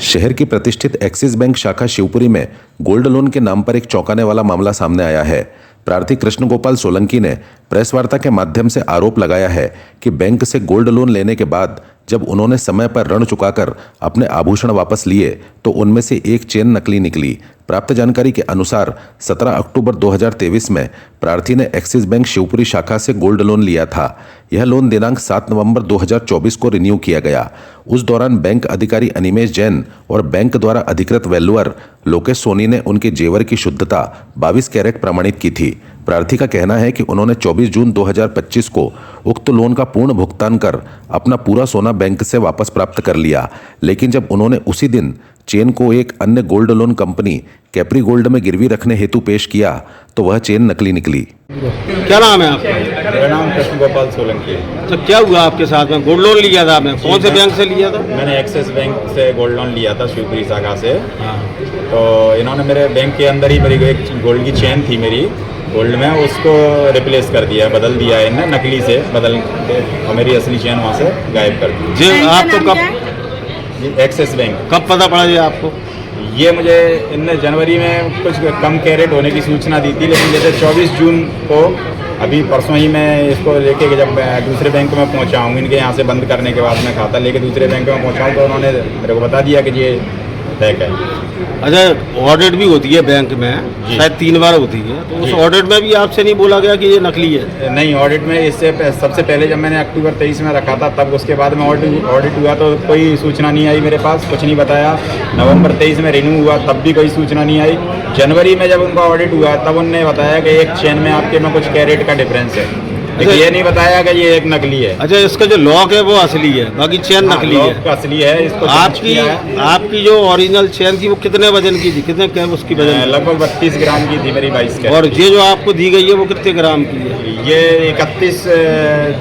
शहर की प्रतिष्ठित एक्सिस बैंक शाखा शिवपुरी में गोल्ड लोन के नाम पर एक चौंकाने वाला मामला सामने आया है। प्रार्थी कृष्ण गोपाल सोलंकी ने प्रेस वार्ता के माध्यम से आरोप लगाया है कि बैंक से गोल्ड लोन लेने के बाद जब उन्होंने समय पर ऋण चुकाकर अपने आभूषण वापस लिए तो उनमें से एक चेन नकली निकली। प्राप्त जानकारी के अनुसार 17 अक्टूबर 2023 में प्रार्थी ने एक्सिस बैंक शिवपुरी शाखा से गोल्ड लोन लिया था। यह लोन दिनांक 7 नवंबर 2024 को रिन्यू किया गया। उस दौरान बैंक अधिकारी अनिमेश जैन और बैंक द्वारा अधिकृत वैल्यूअर लोकेश सोनी ने उनके जेवर की शुद्धता 22 कैरेट प्रमाणित की थी। प्रार्थी का कहना है कि उन्होंने 24 जून 2025 को उक्त लोन का पूर्ण भुगतान कर अपना पूरा सोना बैंक से वापस प्राप्त कर लिया, लेकिन जब उन्होंने उसी दिन चेन को एक अन्य gold loan company Capri gold में गिरवी रखने हेतु पेश किया तो वह चेन नकली निकली। क्या नाम है आपका? मेरा नाम कृष्ण गोपाल सोलंकी है। तो क्या हुआ आपके साथ में? गोल्ड लोन लिया था आपने? कौन से बैंक से लिया था? मैंने एक्सिस बैंक से गोल्ड लोन लिया था, शिवपुरी शाखा से। तो इन्होंने मेरे बैंक के अंदर ही मेरी एक गोल्ड की चेन थी मेरी गोल्ड में, उसको रिप्लेस कर दिया, बदल दिया इन्होंने, नकली से बदल और मेरी असली चेन वहाँ से गायब कर दी। जी, आपको कब एक्सिस बैंक कब पता पड़ा ये आपको? ये मुझे इनने जनवरी में कुछ कम कैरेट होने की सूचना दी थी, लेकिन जैसे 24 जून को अभी परसों ही मैं इसको लेके जब मैं दूसरे बैंक में पहुंचा हूँ, इनके यहाँ से बंद करने के बाद मैं खाता लेके दूसरे बैंक में पहुंचा हूँ तो उन्होंने मेरे को बता दिया कि ये बैंक है। अच्छा, ऑडिट भी होती है बैंक में, शायद 3 बार होती है, तो उस ऑडिट में भी आपसे नहीं बोला गया कि ये नकली है? नहीं, ऑडिट में इससे सबसे पहले जब मैंने अक्टूबर 23 में रखा था तब उसके बाद में ऑडिट हुआ तो कोई सूचना नहीं आई मेरे पास, कुछ नहीं बताया। नवंबर 23 में रिन्यू हुआ तब भी कोई सूचना नहीं आई। जनवरी में जब उनका ऑडिट हुआ तब उन्होंने बताया कि एक चेन में आपके में कुछ कैरेट का डिफरेंस है, लेकिन ये नहीं बताया कि ये एक नकली है। अच्छा, इसका जो लॉक है वो असली है, बाकी चेन नकली है? लॉक असली है। इसको आपकी जो ओरिजिनल चेन थी वो कितने वजन की थी? कितने क्या उसकी वजन? लगभग 32 ग्राम की थी मेरी 22 के। और ये जो आपको दी गई है वो कितने ग्राम की है? ये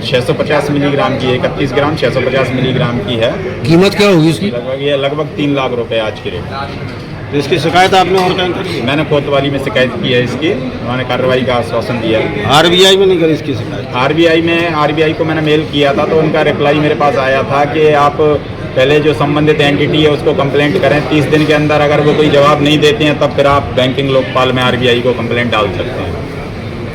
650 मिलीग्राम की है, 31 ग्राम 650 मिलीग्राम की है। कीमत क्या होगी इसकी? लगभग 3 लाख रुपए आज के रेट। तो इसकी शिकायत आपने और कहीं करी? मैंने कोतवाली में शिकायत की है इसकी, उन्होंने कार्रवाई का आश्वासन दिया। आरबीआई में नहीं करी इसकी शिकायत? आरबीआई को मैंने मेल किया था तो उनका रिप्लाई मेरे पास आया था कि आप पहले जो संबंधित एंटिटी है उसको कंप्लेंट करें, 30 दिन के अंदर अगर वो कोई जवाब नहीं देते हैं तब फिर आप बैंकिंग लोकपाल में आरबीआई को कंप्लेंट डाल सकते हैं।